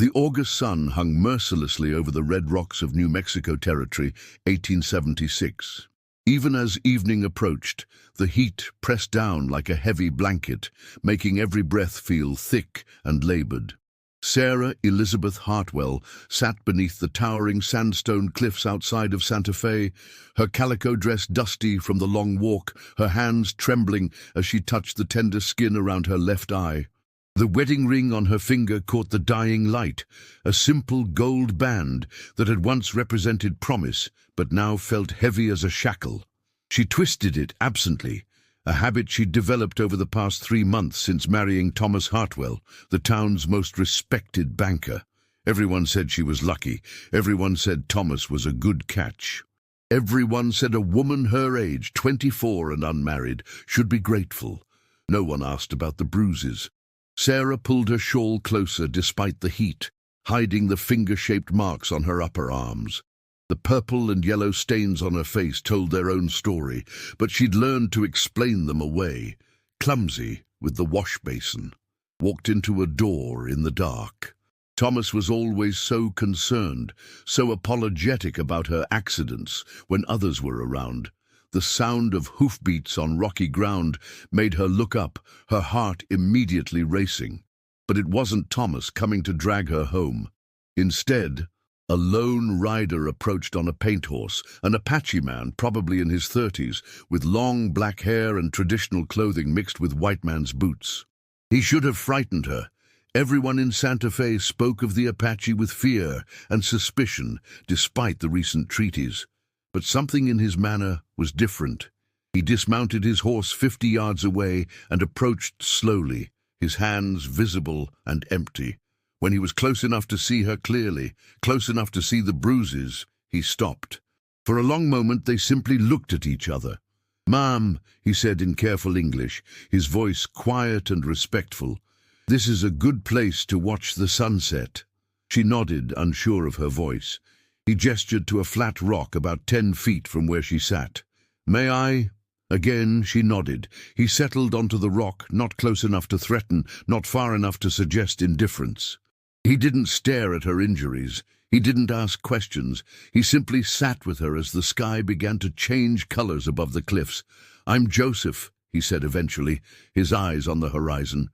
The August sun hung mercilessly over the red rocks of New Mexico Territory, 1876. Even as evening approached, the heat pressed down like a heavy blanket, making every breath feel thick and labored. Sarah Elizabeth Hartwell sat beneath the towering sandstone cliffs outside of Santa Fe, her calico dress dusty from the long walk, her hands trembling as she touched the tender skin around her left eye. The wedding ring on her finger caught the dying light, a simple gold band that had once represented promise, but now felt heavy as a shackle. She twisted it absently, a habit she'd developed over the past 3 months since marrying Thomas Hartwell, the town's most respected banker. Everyone said she was lucky. Everyone said Thomas was a good catch. Everyone said a woman her age, 24 and unmarried, should be grateful. No one asked about the bruises. Sarah pulled her shawl closer despite the heat, hiding the finger-shaped marks on her upper arms. The purple and yellow stains on her face told their own story, but she'd learned to explain them away. Clumsy with the wash basin. Walked into a door in the dark. Thomas was always so concerned, so apologetic about her accidents when others were around. The sound of hoofbeats on rocky ground made her look up, her heart immediately racing. But it wasn't Thomas coming to drag her home. Instead, a lone rider approached on a paint horse, an Apache man, probably in his 30s, with long black hair and traditional clothing mixed with white man's boots. He should have frightened her. Everyone in Santa Fe spoke of the Apache with fear and suspicion, despite the recent treaties. But something in his manner was different. He dismounted his horse 50 yards away and approached slowly, his hands visible and empty. When he was close enough to see her clearly, close enough to see the bruises, he stopped. For a long moment they simply looked at each other. "Ma'am," he said in careful English, his voice quiet and respectful, "this is a good place to watch the sunset." She nodded, unsure of her voice. He gestured to a flat rock about 10 feet from where she sat. "May I?" Again she nodded. He settled onto the rock, not close enough to threaten, not far enough to suggest indifference. He didn't stare at her injuries. He didn't ask questions. He simply sat with her as the sky began to change colors above the cliffs. "I'm Joseph," he said eventually, his eyes on the horizon.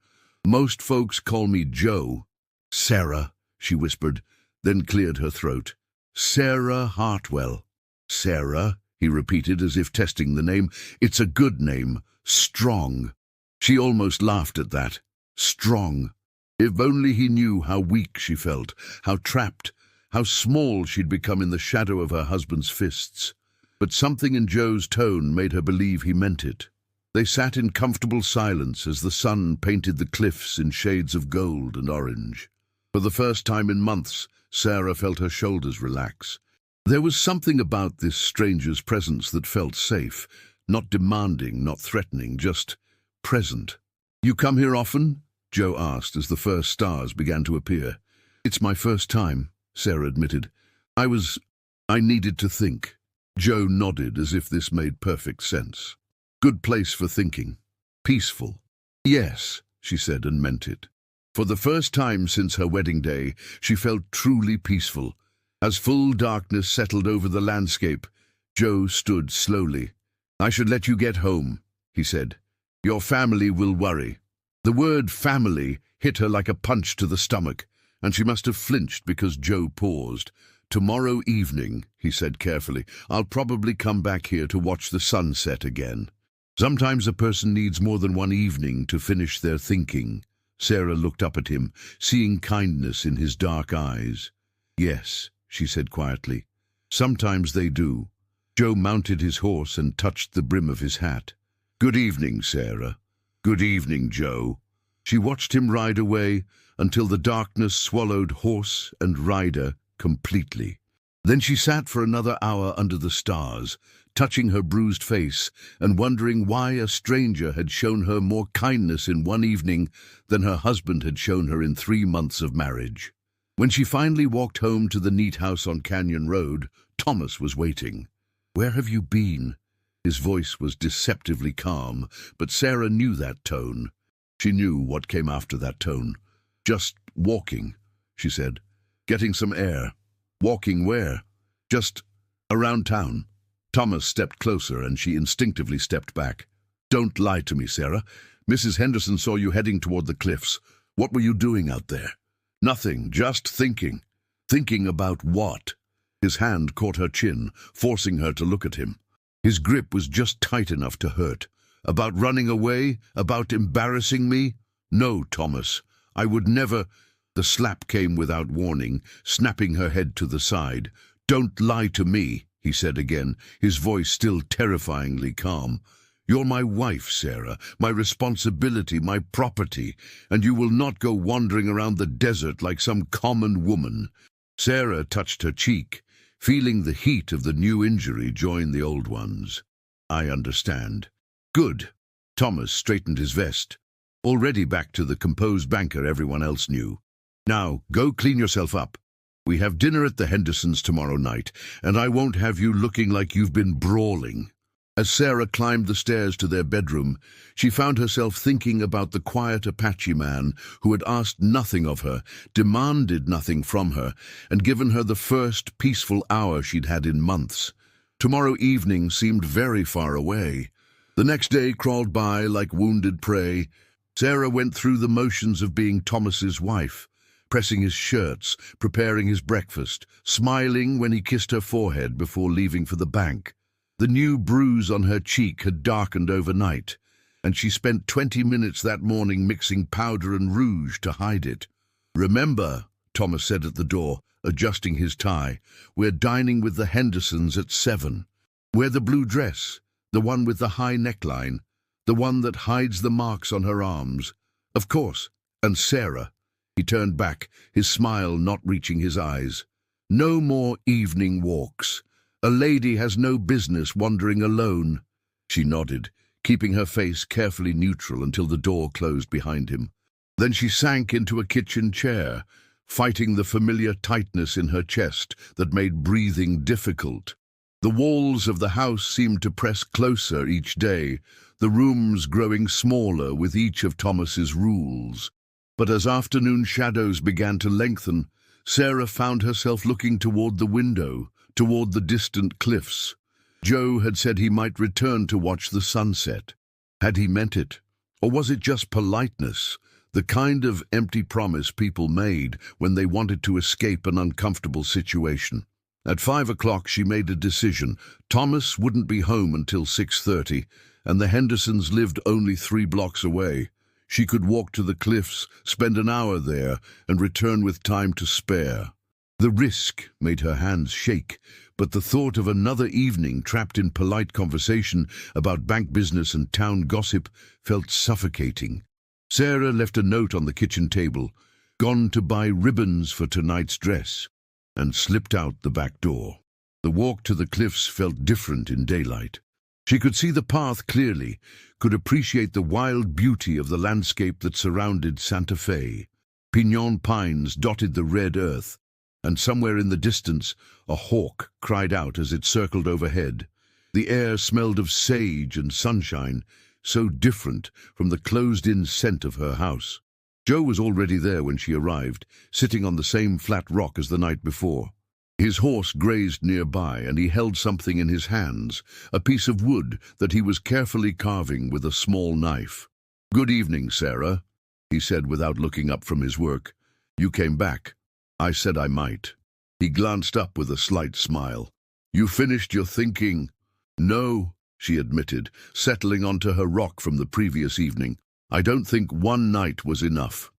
"Most folks call me Joe." "Sarah," she whispered, then cleared her throat. "Sarah Hartwell." "Sarah," he repeated as if testing the name. "It's a good name. Strong." She almost laughed at that. Strong. If only he knew how weak she felt, how trapped, how small she'd become in the shadow of her husband's fists. But something in Joe's tone made her believe he meant it. They sat in comfortable silence as the sun painted the cliffs in shades of gold and orange. For the first time in months, Sarah felt her shoulders relax. There was something about this stranger's presence that felt safe, not demanding, not threatening, just present. "You come here often?" Joe asked as the first stars began to appear. "It's my first time," Sarah admitted. I needed to think." Joe nodded as if this made perfect sense. "Good place for thinking. Peaceful." "Yes," she said and meant it. For the first time since her wedding day, she felt truly peaceful. As full darkness settled over the landscape, Joe stood slowly. "I should let you get home," he said. "Your family will worry." The word family hit her like a punch to the stomach, and she must have flinched because Joe paused. "Tomorrow evening," he said carefully, "I'll probably come back here to watch the sunset again." Sometimes a person needs more than one evening to finish their thinking. Sarah looked up at him, seeing kindness in his dark eyes. "Yes," she said quietly. "Sometimes they do." Joe mounted his horse and touched the brim of his hat. "Good evening, Sarah." "Good evening, Joe." She watched him ride away until the darkness swallowed horse and rider completely. Then she sat for another hour under the stars, touching her bruised face and wondering why a stranger had shown her more kindness in one evening than her husband had shown her in 3 months of marriage. When she finally walked home to the neat house on Canyon Road, Thomas was waiting. "Where have you been?" His voice was deceptively calm, but Sarah knew that tone. She knew what came after that tone. "Just walking." she said. Getting some air. Walking where? Just around town. Thomas stepped closer and she instinctively stepped back. Don't lie to me, Sarah. Mrs. Henderson saw you heading toward the cliffs. What were you doing out there? Nothing, just thinking. Thinking about what? His hand caught her chin, forcing her to look at him. His grip was just tight enough to hurt. About running away? About embarrassing me? No, Thomas. I would never... The slap came without warning, snapping her head to the side. Don't lie to me, he said again, his voice still terrifyingly calm. You're my wife, Sarah, my responsibility, my property, and you will not go wandering around the desert like some common woman. Sarah touched her cheek, feeling the heat of the new injury join the old ones. I understand. Good. Thomas straightened his vest. Already back to the composed banker everyone else knew. Now, go clean yourself up. We have dinner at the Hendersons tomorrow night, and I won't have you looking like you've been brawling. As Sarah climbed the stairs to their bedroom, she found herself thinking about the quiet Apache man who had asked nothing of her, demanded nothing from her, and given her the first peaceful hour she'd had in months. Tomorrow evening seemed very far away. The next day crawled by like wounded prey. Sarah went through the motions of being Thomas's wife, pressing his shirts, preparing his breakfast, smiling when he kissed her forehead before leaving for the bank. The new bruise on her cheek had darkened overnight, and she spent 20 minutes that morning mixing powder and rouge to hide it. Remember, Thomas said at the door, adjusting his tie, we're dining with the Hendersons at 7. Wear the blue dress, the one with the high neckline, the one that hides the marks on her arms. Of course, and Sarah. He turned back, his smile not reaching his eyes. No more evening walks. A lady has no business wandering alone. She nodded, keeping her face carefully neutral until the door closed behind him. Then she sank into a kitchen chair, fighting the familiar tightness in her chest that made breathing difficult. The walls of the house seemed to press closer each day, the rooms growing smaller with each of Thomas's rules. But as afternoon shadows began to lengthen, Sarah found herself looking toward the window, toward the distant cliffs. Joe had said he might return to watch the sunset. Had he meant it? Or was it just politeness, the kind of empty promise people made when they wanted to escape an uncomfortable situation? At 5 o'clock she made a decision. Thomas wouldn't be home until 6:30, and the Hendersons lived only 3 blocks away. She could walk to the cliffs, spend an hour there, and return with time to spare. The risk made her hands shake, but the thought of another evening trapped in polite conversation about bank business and town gossip felt suffocating. Sarah left a note on the kitchen table, gone to buy ribbons for tonight's dress, and slipped out the back door. The walk to the cliffs felt different in daylight. She could see the path clearly, could appreciate the wild beauty of the landscape that surrounded Santa Fe. Pinon pines dotted the red earth, and somewhere in the distance a hawk cried out as it circled overhead. The air smelled of sage and sunshine, so different from the closed-in scent of her house. Joe was already there when she arrived, sitting on the same flat rock as the night before. His horse grazed nearby, and he held something in his hands, a piece of wood that he was carefully carving with a small knife. "Good evening, Sarah," he said without looking up from his work. "You came back. I said I might." He glanced up with a slight smile. "You finished your thinking?" "No," she admitted, settling onto her rock from the previous evening. "I don't think one night was enough."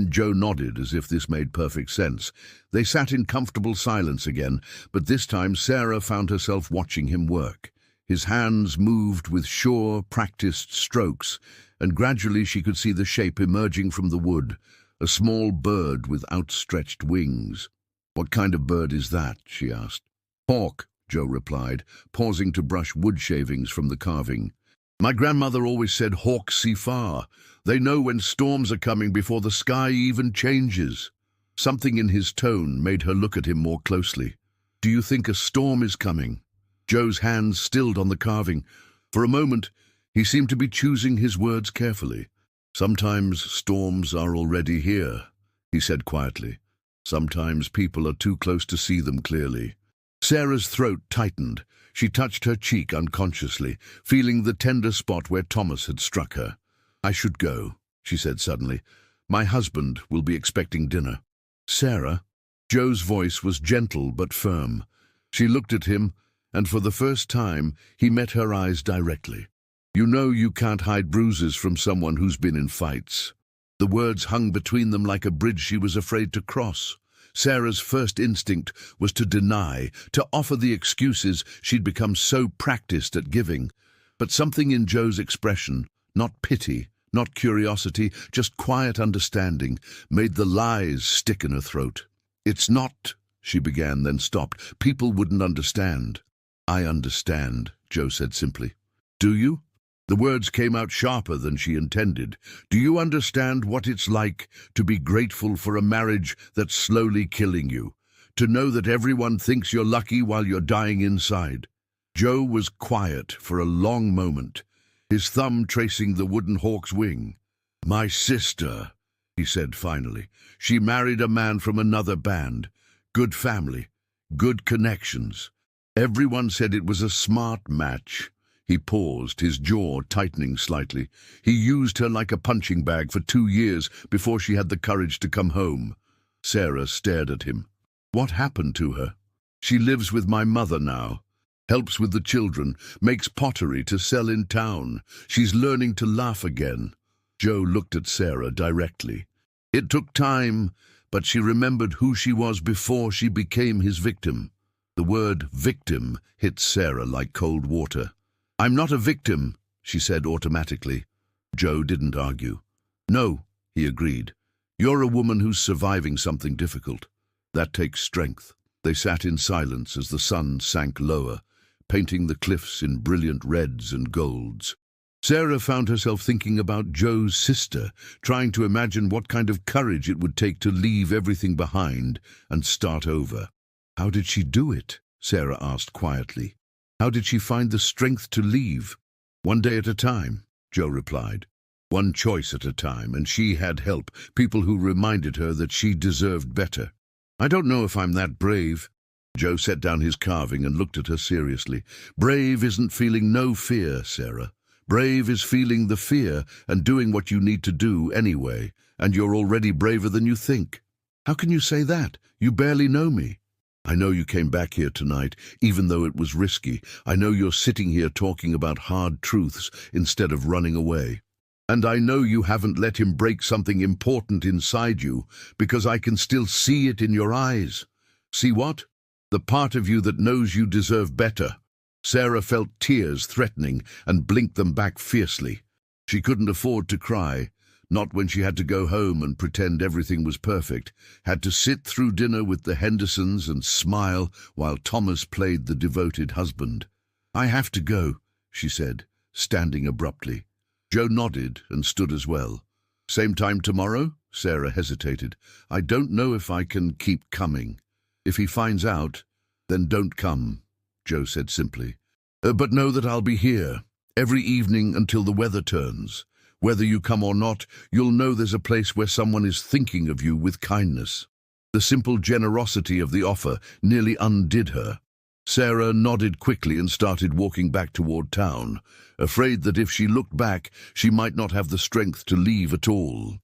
Joe nodded as if this made perfect sense. They sat in comfortable silence again, but this time Sarah found herself watching him work. His hands moved with sure, practiced strokes, and gradually she could see the shape emerging from the wood, a small bird with outstretched wings. "What kind of bird is that?" she asked. "Hawk," Joe replied, pausing to brush wood shavings from the carving. "My grandmother always said hawks see far. They know when storms are coming before the sky even changes." Something in his tone made her look at him more closely. "Do you think a storm is coming?" Joe's hands stilled on the carving. For a moment, he seemed to be choosing his words carefully. "Sometimes storms are already here," he said quietly. Sometimes people are too close to see them clearly. Sarah's throat tightened. She touched her cheek unconsciously, feeling the tender spot where Thomas had struck her. "I should go," she said suddenly. "My husband will be expecting dinner." "Sarah?" Joe's voice was gentle but firm. She looked at him, and for the first time he met her eyes directly. "You know you can't hide bruises from someone who's been in fights." The words hung between them like a bridge she was afraid to cross. Sarah's first instinct was to deny, to offer the excuses she'd become so practiced at giving. But something in Joe's expression, not pity, not curiosity, just quiet understanding, made the lies stick in her throat. "It's not," she began, then stopped. "People wouldn't understand." "I understand," Joe said simply. "Do you?" The words came out sharper than she intended. "Do you understand what it's like to be grateful for a marriage that's slowly killing you? To know that everyone thinks you're lucky while you're dying inside?" Joe was quiet for a long moment, his thumb tracing the wooden hawk's wing. "My sister," he said finally. "She married a man from another band. Good family, good connections. Everyone said it was a smart match." He paused, his jaw tightening slightly. "He used her like a punching bag for 2 years before she had the courage to come home." Sarah stared at him. "What happened to her?" "She lives with my mother now, helps with the children, makes pottery to sell in town. She's learning to laugh again." Joe looked at Sarah directly. It took time, but she remembered who she was before she became his victim. The word victim hit Sarah like cold water. "I'm not a victim," she said automatically. Joe didn't argue. "No," he agreed. "You're a woman who's surviving something difficult. That takes strength." They sat in silence as the sun sank lower, painting the cliffs in brilliant reds and golds. Sarah found herself thinking about Joe's sister, trying to imagine what kind of courage it would take to leave everything behind and start over. "How did she do it?" Sarah asked quietly. "How did she find the strength to leave?" "One day at a time," Joe replied. "One choice at a time, and she had help, people who reminded her that she deserved better." "I don't know if I'm that brave." Joe set down his carving and looked at her seriously. "Brave isn't feeling no fear, Sarah. Brave is feeling the fear and doing what you need to do anyway, and you're already braver than you think." "How can you say that? You barely know me." "I know you came back here tonight, even though it was risky. I know you're sitting here talking about hard truths instead of running away. And I know you haven't let him break something important inside you, because I can still see it in your eyes." "See what?" "The part of you that knows you deserve better." Sarah felt tears threatening and blinked them back fiercely. She couldn't afford to cry. Not when she had to go home and pretend everything was perfect, had to sit through dinner with the Hendersons and smile while Thomas played the devoted husband. "I have to go," she said, standing abruptly. Joe nodded and stood as well. "Same time tomorrow?" Sarah hesitated. "I don't know if I can keep coming." "If he finds out, then don't come," Joe said simply. But know that I'll be here, every evening until the weather turns. Whether you come or not, you'll know there's a place where someone is thinking of you with kindness." The simple generosity of the offer nearly undid her. Sarah nodded quickly and started walking back toward town, afraid that if she looked back, she might not have the strength to leave at all.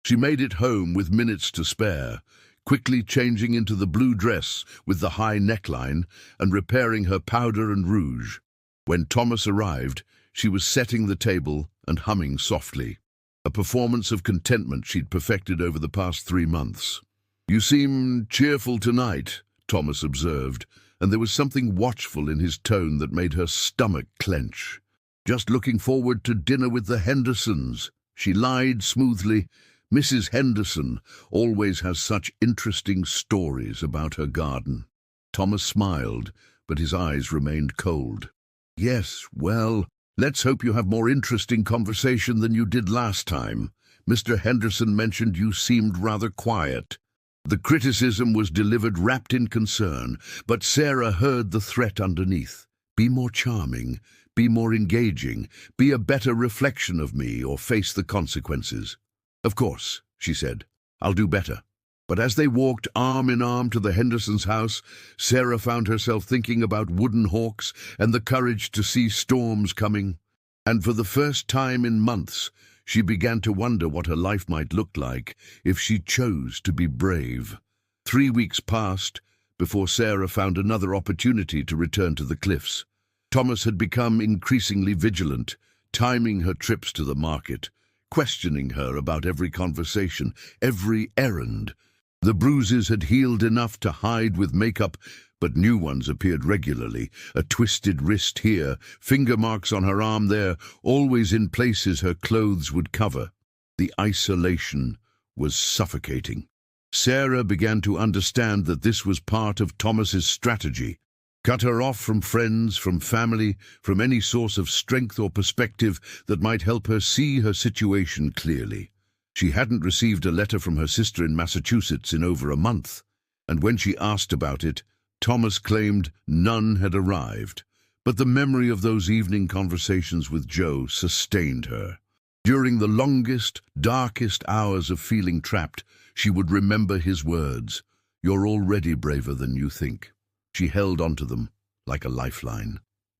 She made it home with minutes to spare, quickly changing into the blue dress with the high neckline and repairing her powder and rouge. When Thomas arrived, she was setting the table and humming softly, a performance of contentment she'd perfected over the past 3 months. "You seem cheerful tonight," Thomas observed, and there was something watchful in his tone that made her stomach clench. "Just looking forward to dinner with the Hendersons," she lied smoothly. "Mrs. Henderson always has such interesting stories about her garden." Thomas smiled, but his eyes remained cold. "Yes, well, let's hope you have more interesting conversation than you did last time. Mr. Henderson mentioned you seemed rather quiet." The criticism was delivered wrapped in concern, but Sarah heard the threat underneath. "Be more charming, be more engaging, be a better reflection of me, or face the consequences." "Of course," she said. "I'll do better." But as they walked arm in arm to the Hendersons' house, Sarah found herself thinking about wooden hawks and the courage to see storms coming. And for the first time in months, she began to wonder what her life might look like if she chose to be brave. 3 weeks passed before Sarah found another opportunity to return to the cliffs. Thomas had become increasingly vigilant, timing her trips to the market, questioning her about every conversation, every errand. The bruises had healed enough to hide with makeup, but new ones appeared regularly. A twisted wrist here, finger marks on her arm there, always in places her clothes would cover. The isolation was suffocating. Sarah began to understand that this was part of Thomas's strategy. Cut her off from friends, from family, from any source of strength or perspective that might help her see her situation clearly. She hadn't received a letter from her sister in Massachusetts in over a month, and when she asked about it, Thomas claimed none had arrived. But the memory of those evening conversations with Joe sustained her. During the longest, darkest hours of feeling trapped, she would remember his words, "You're already braver than you think." She held onto them like a lifeline.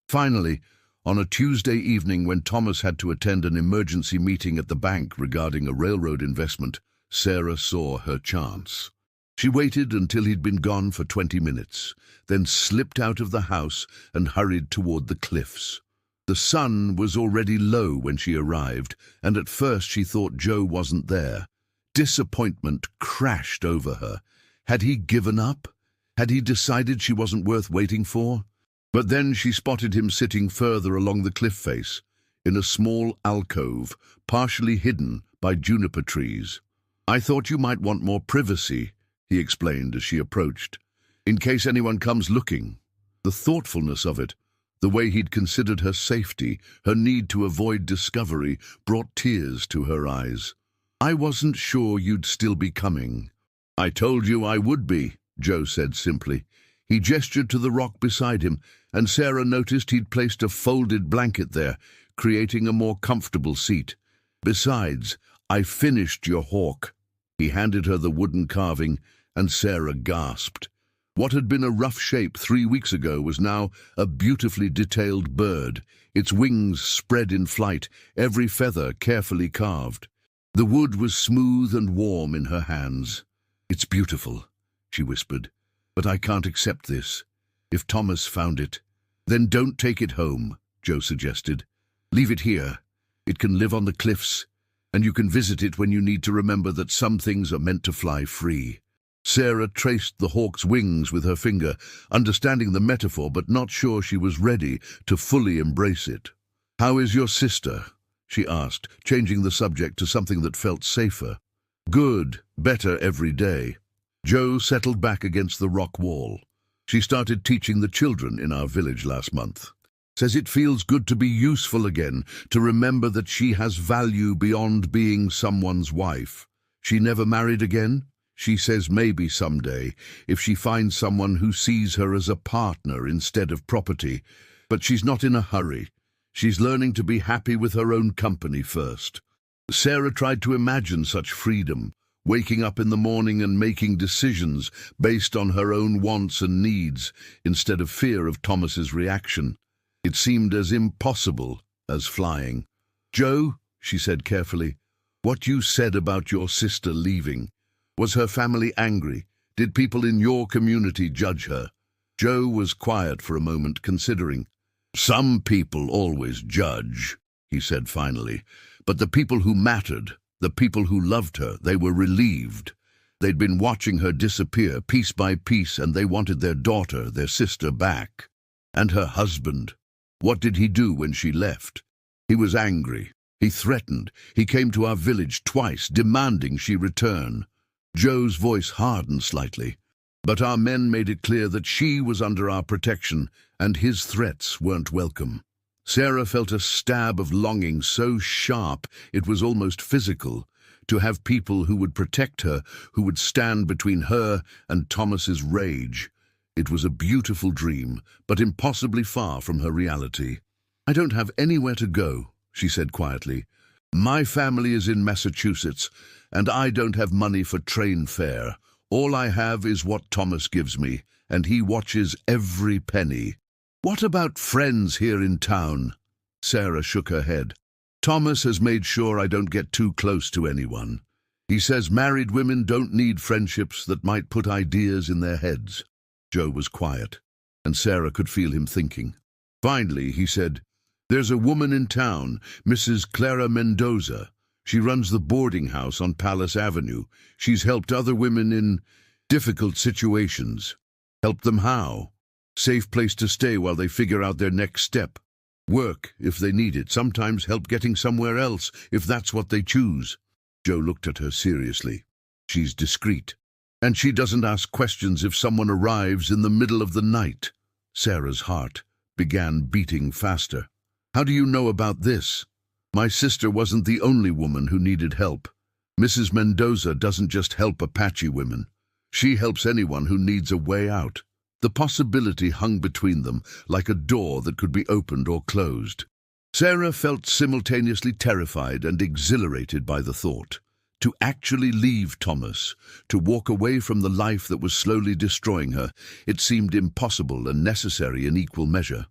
Finally, on a Tuesday evening when Thomas had to attend an emergency meeting at the bank regarding a railroad investment, Sarah saw her chance. She waited until he'd been gone for 20 minutes, then slipped out of the house and hurried toward the cliffs. The sun was already low when she arrived, and at first she thought Joe wasn't there. Disappointment crashed over her. Had he given up? Had he decided she wasn't worth waiting for? But then she spotted him sitting further along the cliff face, in a small alcove, partially hidden by juniper trees. "I thought you might want more privacy," he explained as she approached, "in case anyone comes looking." The thoughtfulness of it, the way he'd considered her safety, her need to avoid discovery, brought tears to her eyes. "I wasn't sure you'd still be coming." "I told you I would be," Joe said simply. He gestured to the rock beside him, and Sarah noticed he'd placed a folded blanket there, creating a more comfortable seat. "Besides, I finished your hawk." He handed her the wooden carving, and Sarah gasped. What had been a rough shape 3 weeks ago was now a beautifully detailed bird, its wings spread in flight, every feather carefully carved. The wood was smooth and warm in her hands. "It's beautiful," she whispered, "but I can't accept this. If Thomas found it—" "Then don't take it home," Joe suggested. "Leave it here. It can live on the cliffs, and you can visit it when you need to remember that some things are meant to fly free." Sarah traced the hawk's wings with her finger, understanding the metaphor but not sure she was ready to fully embrace it. "How is your sister?" she asked, changing the subject to something that felt safer. "Good, better every day." Joe settled back against the rock wall. "She started teaching the children in our village last month. Says it feels good to be useful again, to remember that she has value beyond being someone's wife. She never married again? She says maybe someday, if she finds someone who sees her as a partner instead of property. But she's not in a hurry. She's learning to be happy with her own company first." Sarah tried to imagine such freedom, waking up in the morning and making decisions based on her own wants and needs, instead of fear of Thomas's reaction. It seemed as impossible as flying. "Joe," she said carefully, "what you said about your sister leaving, was her family angry? Did people in your community judge her?" Joe was quiet for a moment, considering. "Some people always judge," he said finally, "but the people who mattered, the people who loved her, they were relieved. They'd been watching her disappear piece by piece, and they wanted their daughter, their sister, back. And her husband, what did he do when she left? He was angry. He threatened. He came to our village twice, demanding she return." Joe's voice hardened slightly. "But our men made it clear that she was under our protection, and his threats weren't welcome." Sarah felt a stab of longing so sharp it was almost physical, to have people who would protect her, who would stand between her and Thomas's rage. It was a beautiful dream, but impossibly far from her reality. "I don't have anywhere to go," she said quietly. "My family is in Massachusetts, and I don't have money for train fare. All I have is what Thomas gives me, and he watches every penny. What about friends here in town? Sarah shook her head. Thomas has made sure I don't get too close to anyone. He says married women don't need friendships that might put ideas in their heads. Joe was quiet, and Sarah could feel him thinking. Finally, he said, "There's a woman in town, Mrs. Clara Mendoza. She runs the boarding house on Palace Avenue. She's helped other women in difficult situations." "Help them how?" "Safe place to stay while they figure out their next step. Work, if they need it. Sometimes help getting somewhere else, if that's what they choose." Joe looked at her seriously. "She's discreet. And she doesn't ask questions if someone arrives in the middle of the night." Sarah's heart began beating faster. "How do you know about this?" "My sister wasn't the only woman who needed help. Mrs. Mendoza doesn't just help Apache women. She helps anyone who needs a way out." The possibility hung between them like a door that could be opened or closed. Sarah felt simultaneously terrified and exhilarated by the thought. To actually leave Thomas, to walk away from the life that was slowly destroying her, it seemed impossible and necessary in equal measure.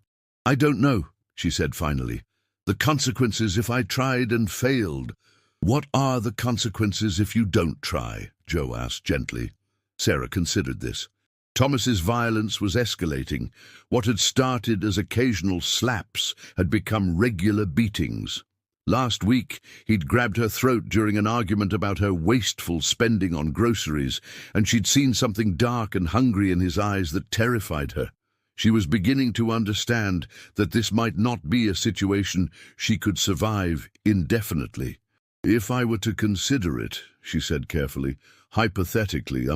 "I don't know," she said finally. "The consequences if I tried and failed." "What are the consequences if you don't try?" Joe asked gently. Sarah considered this. Thomas's violence was escalating. What had started as occasional slaps had become regular beatings. Last week, he'd grabbed her throat during an argument about her wasteful spending on groceries, and she'd seen something dark and hungry in his eyes that terrified her. She was beginning to understand that this might not be a situation she could survive indefinitely. "If I were to consider it," she said carefully, "hypothetically,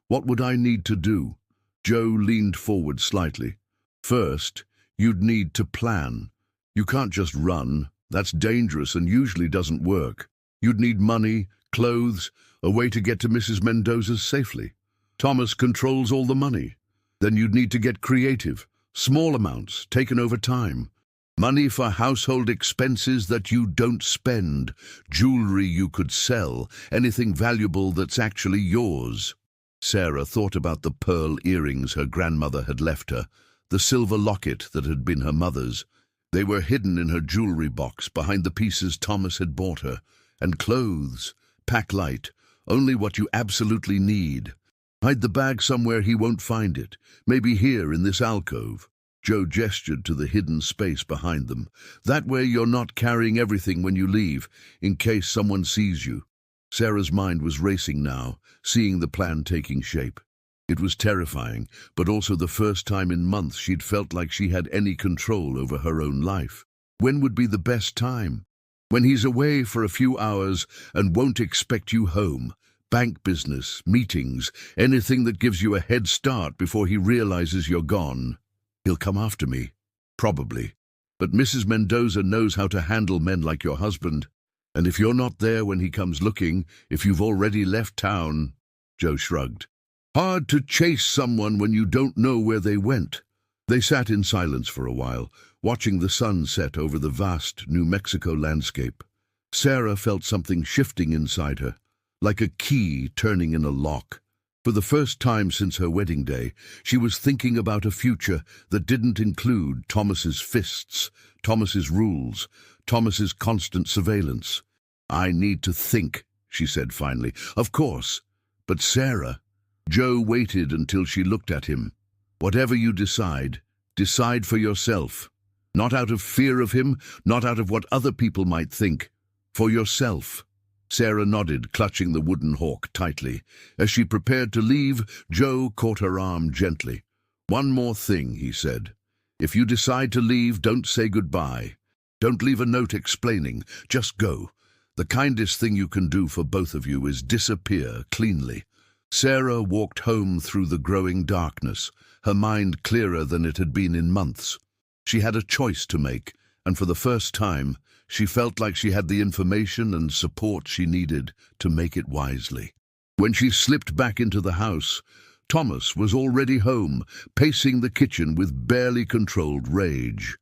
what would I need to do?" Joe leaned forward slightly. "First, you'd need to plan. You can't just run. That's dangerous and usually doesn't work. You'd need money, clothes, a way to get to Mrs. Mendoza's safely. Thomas controls all the money. Then you'd need to get creative. Small amounts, taken over time. Money for household expenses that you don't spend. Jewelry you could sell. Anything valuable that's actually yours." Sarah thought about the pearl earrings her grandmother had left her, the silver locket that had been her mother's. They were hidden in her jewelry box behind the pieces Thomas had bought her. And clothes. Pack light. Only what you absolutely need. Hide the bag somewhere he won't find it. Maybe here in this alcove. Joe gestured to the hidden space behind them. "That way you're not carrying everything when you leave, in case someone sees you." Sarah's mind was racing now, seeing the plan taking shape. It was terrifying, but also the first time in months she'd felt like she had any control over her own life. When would be the best time? When he's away for a few hours and won't expect you home. Bank business, meetings, anything that gives you a head start before he realizes you're gone. "He'll come after me." "Probably. But Mrs. Mendoza knows how to handle men like your husband. And if you're not there when he comes looking, if you've already left town—" Joe shrugged. "Hard to chase someone when you don't know where they went." They sat in silence for a while, watching the sun set over the vast New Mexico landscape. Sarah felt something shifting inside her, like a key turning in a lock. For the first time since her wedding day, she was thinking about a future that didn't include Thomas's fists, Thomas's rules, Thomas's constant surveillance. "I need to think," she said finally. "Of course. But Sarah—" Joe waited until she looked at him. "Whatever you decide, decide for yourself. Not out of fear of him, not out of what other people might think. For yourself." Sarah nodded, clutching the wooden hawk tightly. As she prepared to leave, Joe caught her arm gently. "One more thing," he said. "If you decide to leave, don't say goodbye. Don't leave a note explaining. Just go. The kindest thing you can do for both of you is disappear cleanly." Sarah walked home through the growing darkness, her mind clearer than it had been in months. She had a choice to make, and for the first time, she felt like she had the information and support she needed to make it wisely. When she slipped back into the house, Thomas was already home, pacing the kitchen with barely controlled rage.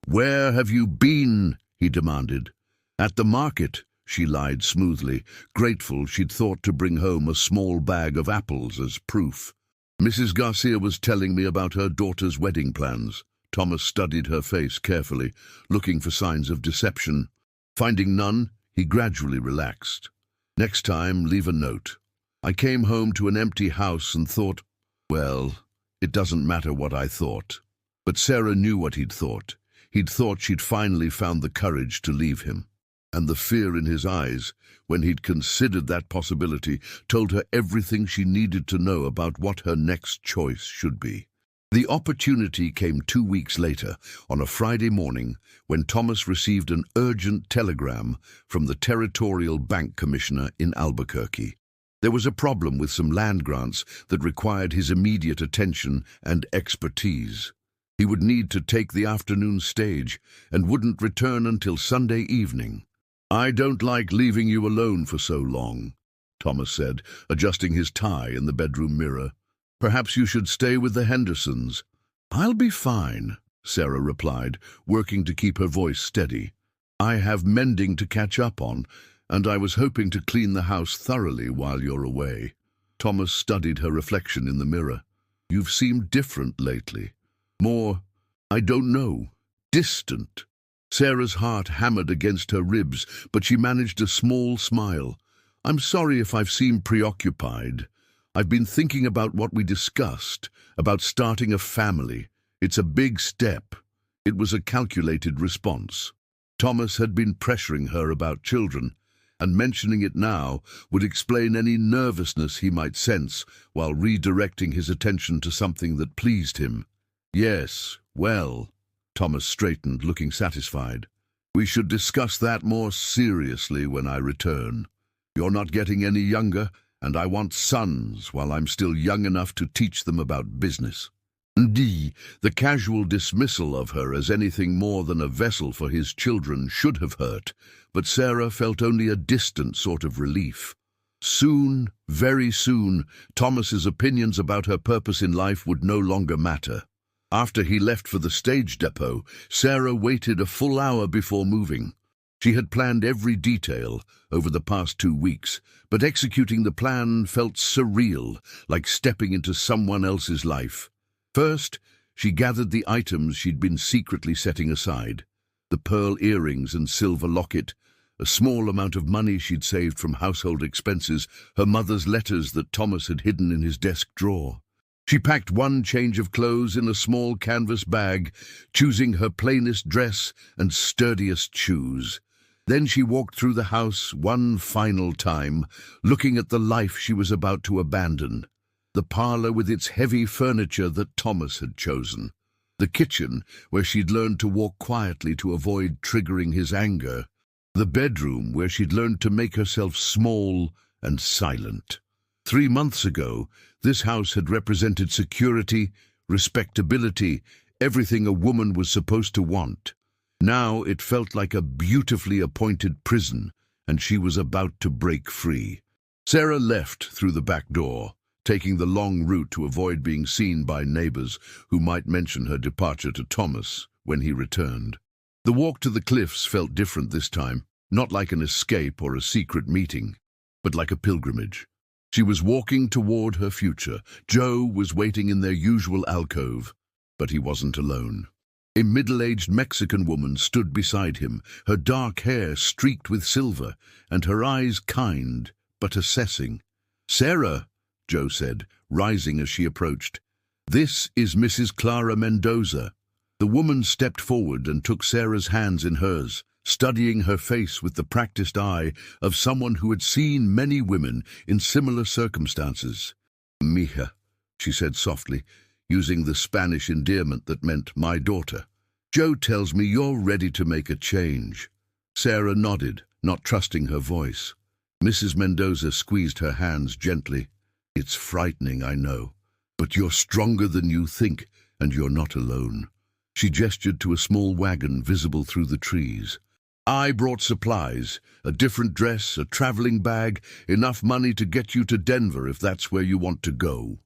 "Where have you been?" he demanded. "At the market. she lied smoothly, grateful she'd thought to bring home a small bag of apples as proof. Mrs. Garcia was telling me about her daughter's wedding plans. Thomas studied her face carefully, looking for signs of deception. Finding none, he gradually relaxed. Next time, leave a note. I came home to an empty house and thought, well, it doesn't matter what I thought. But Sarah knew what he'd thought. He'd thought she'd finally found the courage to leave him. And the fear in his eyes, when he'd considered that possibility, told her everything she needed to know about what her next choice should be. The opportunity came 2 weeks later, on a Friday morning, when Thomas received an urgent telegram from the Territorial Bank Commissioner in Albuquerque. There was a problem with some land grants that required his immediate attention and expertise. He would need to take the afternoon stage and wouldn't return until Sunday evening. "I don't like leaving you alone for so long," Thomas said, adjusting his tie in the bedroom mirror. "Perhaps you should stay with the Hendersons." "I'll be fine," Sarah replied, working to keep her voice steady. "I have mending to catch up on, and I was hoping to clean the house thoroughly while you're away." Thomas studied her reflection in the mirror. "You've seemed different lately. More, I don't know, distant." Sarah's heart hammered against her ribs, but she managed a small smile. "I'm sorry if I've seemed preoccupied. I've been thinking about what we discussed, about starting a family. It's a big step." It was a calculated response. Thomas had been pressuring her about children, and mentioning it now would explain any nervousness he might sense while redirecting his attention to something that pleased him. "Yes, well," Thomas straightened, looking satisfied. "We should discuss that more seriously when I return. You're not getting any younger, and I want sons while I'm still young enough to teach them about business." The casual dismissal of her as anything more than a vessel for his children should have hurt, but Sarah felt only a distant sort of relief. Soon, very soon, Thomas's opinions about her purpose in life would no longer matter. After he left for the stage depot, Sarah waited a full hour before moving. She had planned every detail over the past 2 weeks, but executing the plan felt surreal, like stepping into someone else's life. First, she gathered the items she'd been secretly setting aside. The pearl earrings and silver locket, a small amount of money she'd saved from household expenses, her mother's letters that Thomas had hidden in his desk drawer. She packed one change of clothes in a small canvas bag, choosing her plainest dress and sturdiest shoes. Then she walked through the house one final time, looking at the life she was about to abandon. The parlor with its heavy furniture that Thomas had chosen. The kitchen, where she'd learned to walk quietly to avoid triggering his anger. The bedroom, where she'd learned to make herself small and silent. 3 months ago, this house had represented security, respectability, everything a woman was supposed to want. Now it felt like a beautifully appointed prison, and she was about to break free. Sarah left through the back door, taking the long route to avoid being seen by neighbors who might mention her departure to Thomas when he returned. The walk to the cliffs felt different this time, not like an escape or a secret meeting, but like a pilgrimage. She was walking toward her future. Joe was waiting in their usual alcove, but he wasn't alone. A middle-aged Mexican woman stood beside him, her dark hair streaked with silver, and her eyes kind but assessing. "Sarah," Joe said, rising as she approached. "This is Mrs. Clara Mendoza." The woman stepped forward and took Sarah's hands in hers, studying her face with the practiced eye of someone who had seen many women in similar circumstances. "Mija," she said softly, using the Spanish endearment that meant "my daughter." "Joe tells me you're ready to make a change." Sarah nodded, not trusting her voice. Mrs. Mendoza squeezed her hands gently. "It's frightening, I know, but you're stronger than you think, and you're not alone." She gestured to a small wagon visible through the trees. "I brought supplies, a different dress, a traveling bag, enough money to get you to Denver if that's where you want to go."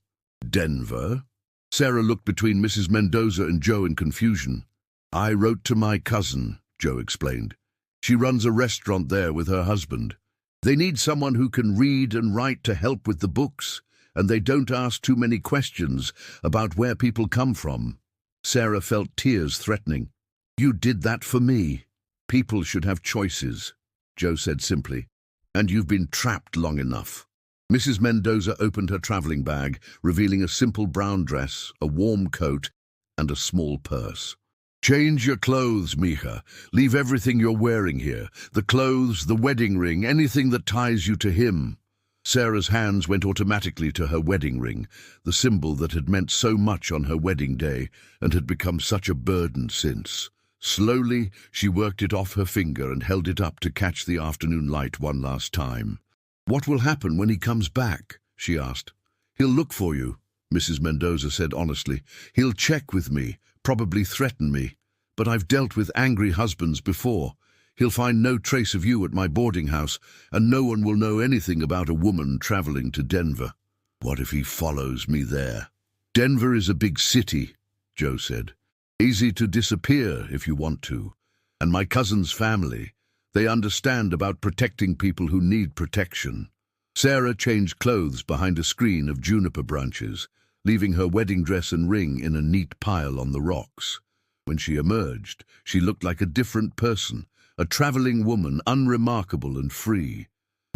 "Denver?" Sarah looked between Mrs. Mendoza and Joe in confusion. "I wrote to my cousin," Joe explained. She runs a restaurant there with her husband. They need someone who can read and write to help with the books, and they don't ask too many questions about where people come from. Sarah felt tears threatening. You did that for me. People should have choices, Joe said simply. And you've been trapped long enough. Mrs. Mendoza opened her traveling bag, revealing a simple brown dress, a warm coat, and a small purse. Change your clothes, Mija. Leave everything you're wearing here. The clothes, the wedding ring, anything that ties you to him. Sarah's hands went automatically to her wedding ring, the symbol that had meant so much on her wedding day and had become such a burden since. Slowly, she worked it off her finger and held it up to catch the afternoon light one last time. What will happen when he comes back? She asked. He'll look for you, Mrs. Mendoza said honestly. He'll check with me, probably threaten me. But I've dealt with angry husbands before. He'll find no trace of you at my boarding house, and no one will know anything about a woman traveling to Denver. What if he follows me there? Denver is a big city, Joe said. Easy to disappear if you want to. And my cousin's family, they understand about protecting people who need protection. Sarah changed clothes behind a screen of juniper branches, leaving her wedding dress and ring in a neat pile on the rocks. When she emerged, she looked like a different person, a traveling woman, unremarkable and free.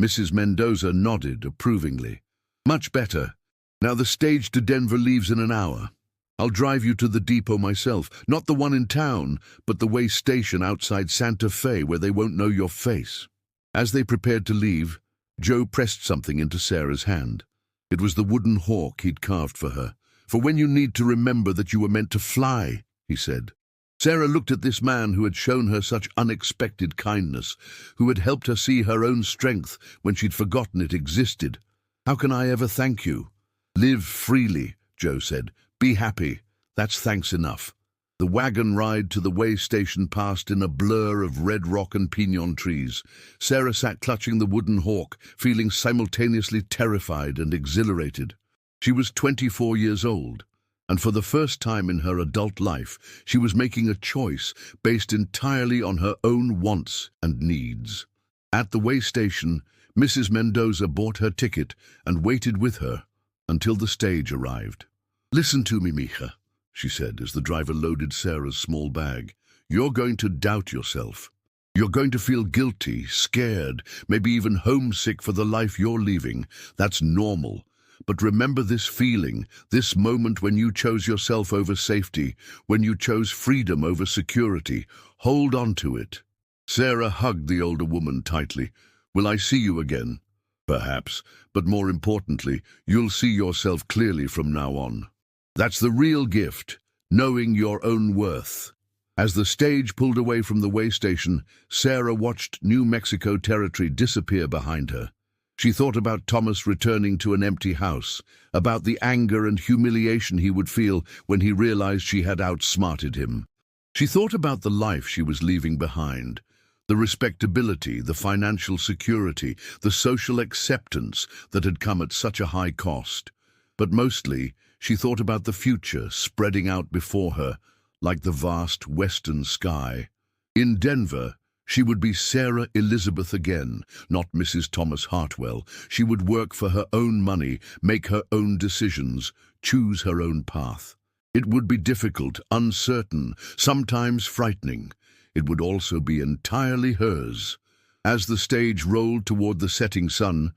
Mrs. Mendoza nodded approvingly. Much better. Now the stage to Denver leaves in an hour. I'll drive you to the depot myself, not the one in town, but the way station outside Santa Fe where they won't know your face. As they prepared to leave, Joe pressed something into Sarah's hand. It was the wooden hawk he'd carved for her. For when you need to remember that you were meant to fly, he said. Sarah looked at this man who had shown her such unexpected kindness, who had helped her see her own strength when she'd forgotten it existed. How can I ever thank you? Live freely, Joe said. Be happy. That's thanks enough. The wagon ride to the way station passed in a blur of red rock and pinon trees. Sarah sat clutching the wooden hawk, feeling simultaneously terrified and exhilarated. She was 24 years old, and for the first time in her adult life, she was making a choice based entirely on her own wants and needs. At the way station, Mrs. Mendoza bought her ticket and waited with her until the stage arrived. Listen to me, Mija, she said as the driver loaded Sarah's small bag. You're going to doubt yourself. You're going to feel guilty, scared, maybe even homesick for the life you're leaving. That's normal. But remember this feeling, this moment when you chose yourself over safety, when you chose freedom over security. Hold on to it. Sarah hugged the older woman tightly. Will I see you again? Perhaps, but more importantly, you'll see yourself clearly from now on. That's the real gift, knowing your own worth. As the stage pulled away from the way station, Sarah watched New Mexico territory disappear behind her. She thought about Thomas returning to an empty house, about the anger and humiliation he would feel when he realized she had outsmarted him. She thought about the life she was leaving behind, the respectability, the financial security, the social acceptance that had come at such a high cost. But mostly, she thought about the future spreading out before her, like the vast western sky. In Denver, she would be Sarah Elizabeth again, not Mrs. Thomas Hartwell. She would work for her own money, make her own decisions, choose her own path. It would be difficult, uncertain, sometimes frightening. It would also be entirely hers. As the stage rolled toward the setting sun,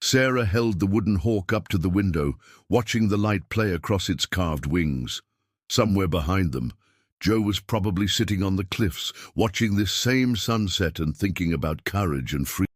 Sarah held the wooden hawk up to the window, watching the light play across its carved wings. Somewhere behind them, Joe was probably sitting on the cliffs, watching this same sunset and thinking about courage and freedom.